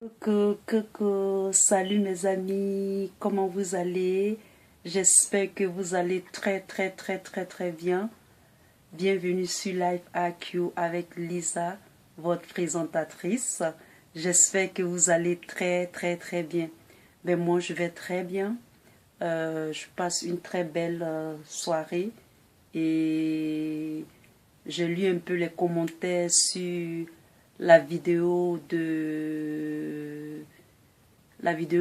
Coucou, salut mes amis, comment vous allez? J'espère que vous allez très bien. Bienvenue sur Life AQ avec Lisa, votre présentatrice. J'espère que vous allez très bien. Mais moi je vais très bien. Je passe une très belle soirée et j'ai lu un peu les commentaires sur la vidéo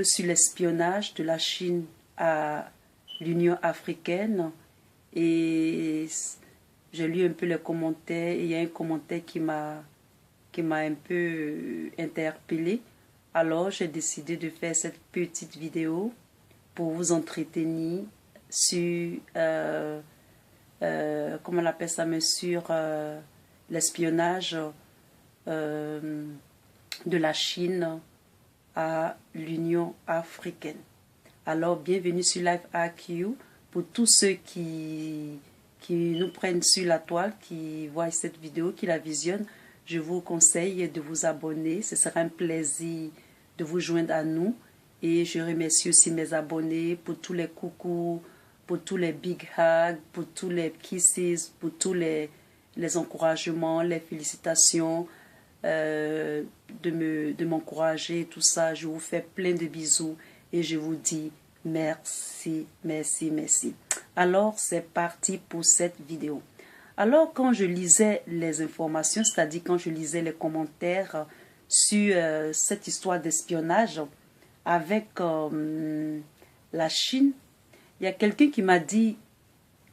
sur l'espionnage de la Chine à l'Union africaine et j'ai lu un peu les commentaires et il y a un commentaire qui m'a un peu interpellé. Alors j'ai décidé de faire cette petite vidéo pour vous entretenir sur comment on appelle ça, mais sur l'espionnage de la Chine à l'Union africaine. Alors, bienvenue sur Life AQ. Pour tous ceux qui nous prennent sur la toile, qui voient cette vidéo, qui la visionnent, je vous conseille de vous abonner. Ce sera un plaisir de vous joindre à nous. Et je remercie aussi mes abonnés pour tous les coucous, pour tous les big hugs, pour tous les kisses, pour tous les encouragements, les félicitations, de m'encourager, tout ça. Je vous fais plein de bisous et je vous dis merci. Alors, c'est parti pour cette vidéo. Alors, quand je lisais les informations, c'est-à-dire quand je lisais les commentaires sur cette histoire d'espionnage avec la Chine, il y a quelqu'un qui m'a dit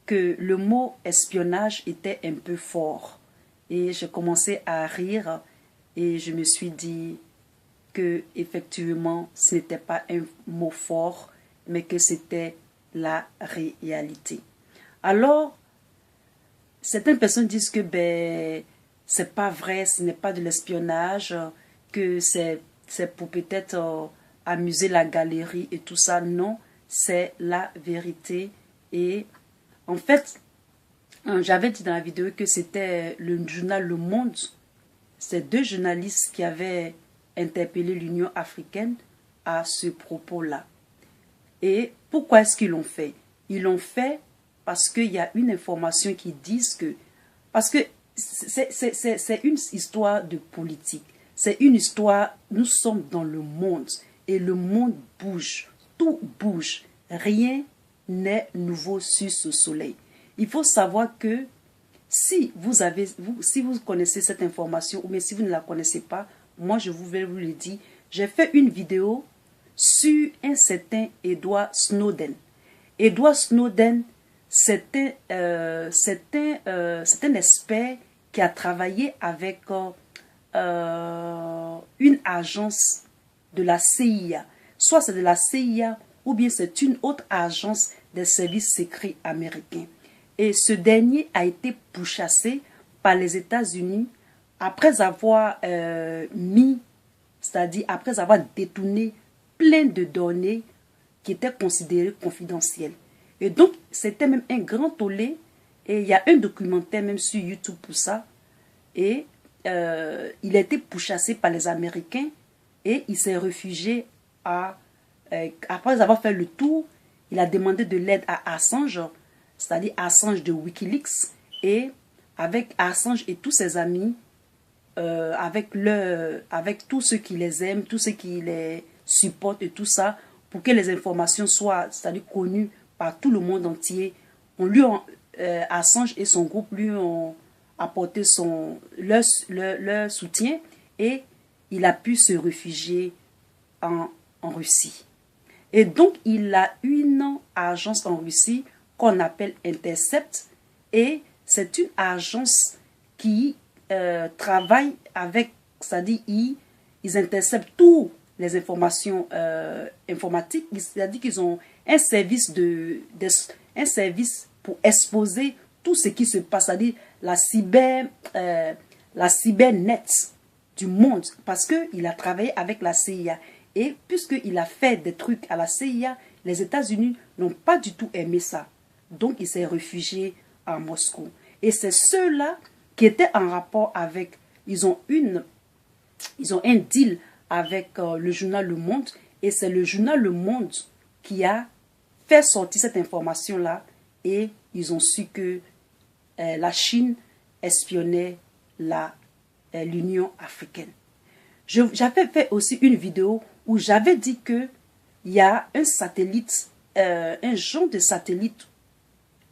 que le mot espionnage était un peu fort. Et j'ai commencé à rire et je me suis dit que effectivement ce n'était pas un mot fort, mais que c'était la réalité. Alors, certaines personnes disent que c'est pas vrai, ce n'est pas de l'espionnage, que c'est pour peut-être amuser la galerie et tout ça. Non, c'est la vérité. Et en fait, j'avais dit dans la vidéo que c'était le journal Le Monde. C'est deux journalistes qui avaient interpellé l'Union africaine à ce propos-là. Et pourquoi est-ce qu'ils l'ont fait? Ils l'ont fait parce qu'il y a une information qui dit que... Parce que c'est une histoire de politique. C'est une histoire... Nous sommes dans le monde et le monde bouge. Tout bouge. Rien n'est nouveau sur ce soleil. Il faut savoir que si vous connaissez cette information ou bien si vous ne la connaissez pas, moi je vais vous le dire. J'ai fait une vidéo sur un certain Edward Snowden. Edward Snowden, c'est un expert qui a travaillé avec une agence de la CIA. Soit c'est de la CIA ou bien c'est une autre agence des services secrets américains. Et ce dernier a été pourchassé par les États-Unis après avoir c'est-à-dire après avoir détourné plein de données qui étaient considérées confidentielles. Et donc, c'était même un grand tollé. Et il y a un documentaire même sur YouTube pour ça. Et il a été pourchassé par les Américains et il s'est réfugié après avoir fait le tour, il a demandé de l'aide à Assange, c'est-à-dire Assange de Wikileaks, et avec Assange et tous ses amis, avec tous ceux qui les aiment, tous ceux qui les supportent et tout ça, pour que les informations soient, c'est-à-dire connues par tout le monde entier. Assange et son groupe lui ont apporté leur soutien et il a pu se réfugier en Russie. Et donc, il a une agence en Russie qu'on appelle Intercept. Et c'est une agence qui travaille avec, c'est-à-dire ils interceptent toutes les informations informatiques. C'est-à-dire qu'ils ont un service, un service pour exposer tout ce qui se passe, c'est-à-dire la cybernet du monde. Parce qu'il a travaillé avec la CIA. Et puisqu'il a fait des trucs à la CIA, les États-Unis n'ont pas du tout aimé ça. Donc, il s'est réfugié à Moscou. Et c'est ceux-là qui étaient en rapport avec... Ils ont un deal avec le journal Le Monde. Et c'est le journal Le Monde qui a fait sortir cette information-là. Et ils ont su que la Chine espionnait l'Union africaine. J'avais fait aussi une vidéo où j'avais dit qu'il y a un satellite, un genre de satellite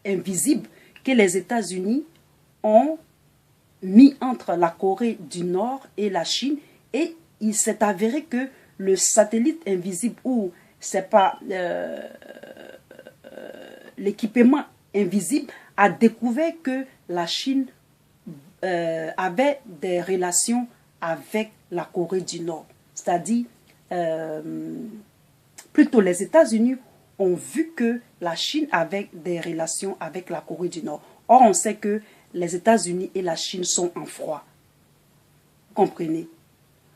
invisible que les États-Unis ont mis entre la Corée du Nord et la Chine. Et il s'est avéré que le satellite invisible, ou c'est pas l'équipement invisible, a découvert que la Chine avait des relations avec la Corée du Nord. C'est-à-dire, plutôt les États-Unis ont vu que la Chine avait des relations avec la Corée du Nord. Or, on sait que les États-Unis et la Chine sont en froid. Comprenez?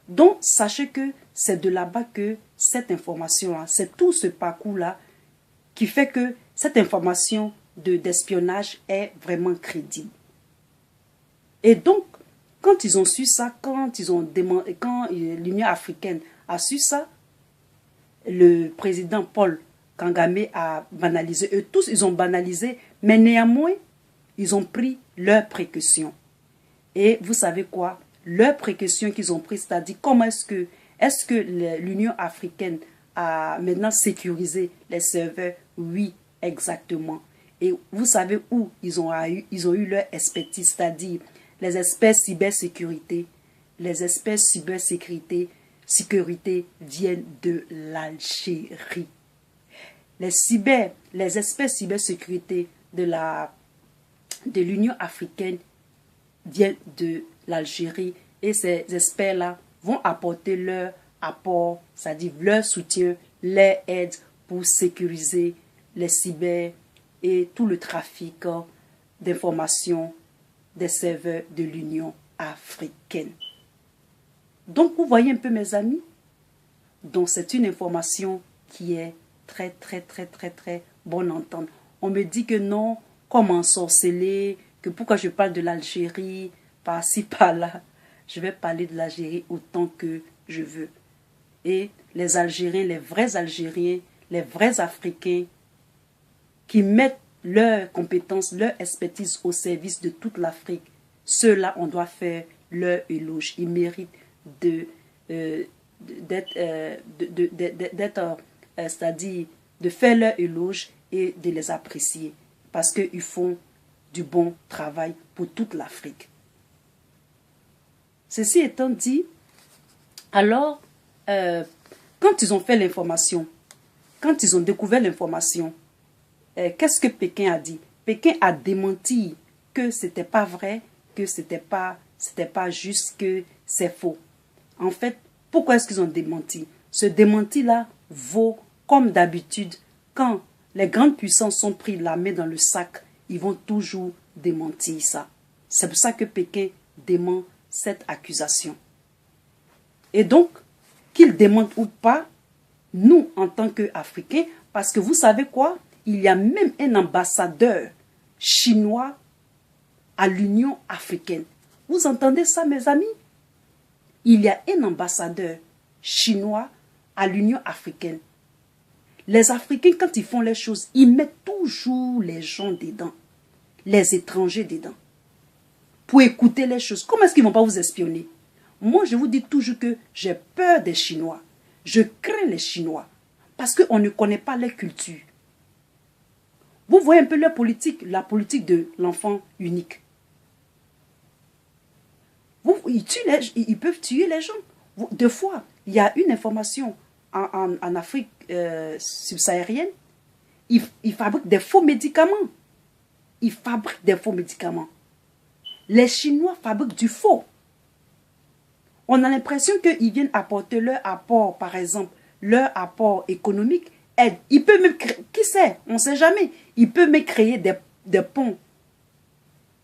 Donc, sachez que c'est de là-bas que cette information-là, c'est tout ce parcours-là qui fait que cette information d'espionnage est vraiment crédible. Et donc, quand ils ont su ça, quand l'Union africaine a su ça, le président Paul Kagame a banalisé. Eux tous, ils ont banalisé, mais néanmoins, ils ont pris leurs précautions. Et vous savez quoi? Leurs précautions qu'ils ont prises, c'est-à-dire comment est-ce que l'Union africaine a maintenant sécurisé les serveurs? Oui, exactement. Et vous savez où ils ont eu leur expertise, c'est-à-dire les experts cybersécurité. Les experts cybersécurité viennent de l'Algérie. Les experts cybersécurité de l'Union africaine viennent de l'Algérie. Et ces experts-là vont apporter leur apport, c'est-à-dire leur soutien, leur aide pour sécuriser les cyber et tout le trafic d'informations des serveurs de l'Union africaine. Donc, vous voyez un peu, mes amis? Donc, c'est une information qui est très, très, très, très, très bonne à entendre. On me dit que non, comme ensorceler, que pourquoi je parle de l'Algérie, par-ci, par-là. Je vais parler de l'Algérie autant que je veux. Et les Algériens, les vrais Africains, qui mettent leurs compétences, leur expertise au service de toute l'Afrique, ceux-là, on doit faire leur éloge. Ils méritent c'est-à-dire de faire leur éloge et de les apprécier, parce qu'ils font du bon travail pour toute l'Afrique. Ceci étant dit, alors, quand ils ont fait l'information, quand ils ont découvert l'information, qu'est-ce que Pékin a dit? Pékin a démenti que ce n'était pas vrai, que ce n'était pas juste, que c'est faux. En fait, pourquoi est-ce qu'ils ont démenti? Ce démenti-là vaut comme d'habitude. Quand les grandes puissances sont pris la main dans le sac, ils vont toujours démentir ça. C'est pour ça que Pékin dément cette accusation. Et donc, qu'ils démentent ou pas, nous, en tant qu'Africains, parce que vous savez quoi? Il y a même un ambassadeur chinois à l'Union africaine. Vous entendez ça, mes amis? Il y a un ambassadeur chinois à l'Union africaine. Les Africains, quand ils font les choses, ils mettent toujours les gens dedans, les étrangers dedans, pour écouter les choses. Comment est-ce qu'ils ne vont pas vous espionner? Moi, je vous dis toujours que j'ai peur des Chinois. Je crains les Chinois, parce qu'on ne connaît pas leur culture. Vous voyez un peu leur politique, la politique de l'enfant unique. Ils peuvent tuer les gens. Deux fois, il y a une information en Afrique subsaharienne. Ils fabriquent des faux médicaments. Ils fabriquent des faux médicaments. Les Chinois fabriquent du faux. On a l'impression qu'ils viennent apporter leur apport, par exemple, leur apport économique, aide. Ils peuvent même créer, qui sait, on ne sait jamais, ils peuvent même créer des ponts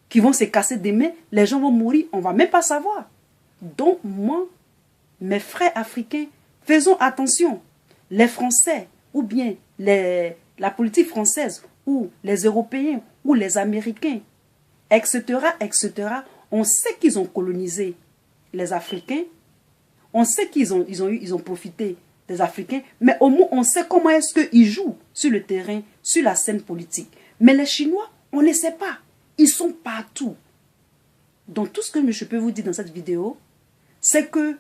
qui vont se casser des mains, les gens vont mourir, on ne va même pas savoir. Donc moi, mes frères africains, faisons attention. Les Français, ou bien la politique française, ou les Européens, ou les Américains, etc., etc., on sait qu'ils ont colonisé les Africains, On sait ils ont profité des Africains, mais au moins on sait comment est-ce qu'ils jouent sur le terrain, sur la scène politique. Mais les Chinois, on ne sait pas. Ils sont partout. Donc tout ce que je peux vous dire dans cette vidéo, c'est que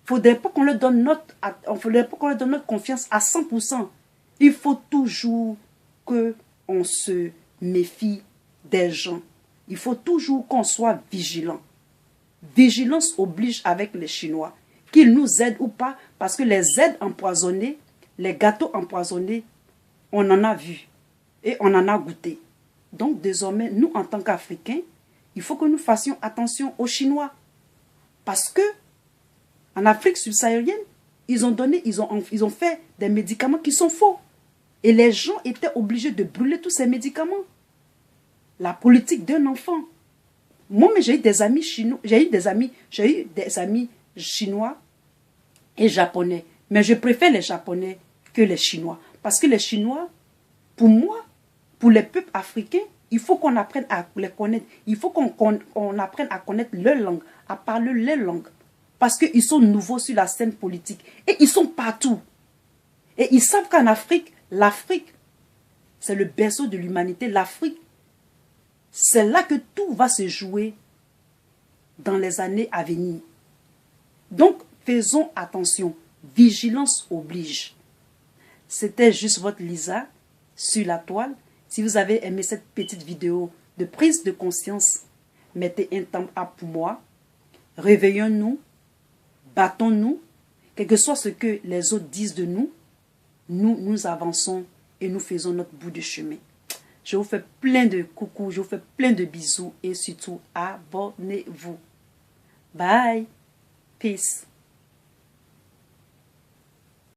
il ne faudrait pas qu'on leur donne notre confiance à 100%. Il faut toujours qu'on se méfie des gens. Il faut toujours qu'on soit vigilant. Vigilance oblige avec les Chinois. Qu'ils nous aident ou pas, parce que les aides empoisonnées, les gâteaux empoisonnés, on en a vu et on en a goûté. Donc désormais, nous en tant qu'Africains, il faut que nous fassions attention aux Chinois. Parce que en Afrique subsaharienne, ils ont fait des médicaments qui sont faux. Et les gens étaient obligés de brûler tous ces médicaments. La politique d'un enfant. Moi, j'ai eu des amis chinois, j'ai eu des amis chinois et japonais. Mais je préfère les japonais que les chinois. Parce que les chinois, pour moi, pour les peuples africains, il faut qu'on apprenne à les connaître. Il faut qu'on apprenne à connaître leur langue, à parler leur langue. Parce qu'ils sont nouveaux sur la scène politique. Et ils sont partout. Et ils savent qu'en Afrique, l'Afrique, c'est le berceau de l'humanité. L'Afrique, c'est là que tout va se jouer dans les années à venir. Donc, faisons attention. Vigilance oblige. C'était juste votre Lisa sur la toile. Si vous avez aimé cette petite vidéo de prise de conscience, mettez un temps pour moi. Réveillons-nous. Battons-nous. Quel que soit ce que les autres disent de nous, nous avançons et nous faisons notre bout de chemin. Je vous fais plein de coucou, je vous fais plein de bisous et surtout abonnez-vous. Bye. Peace.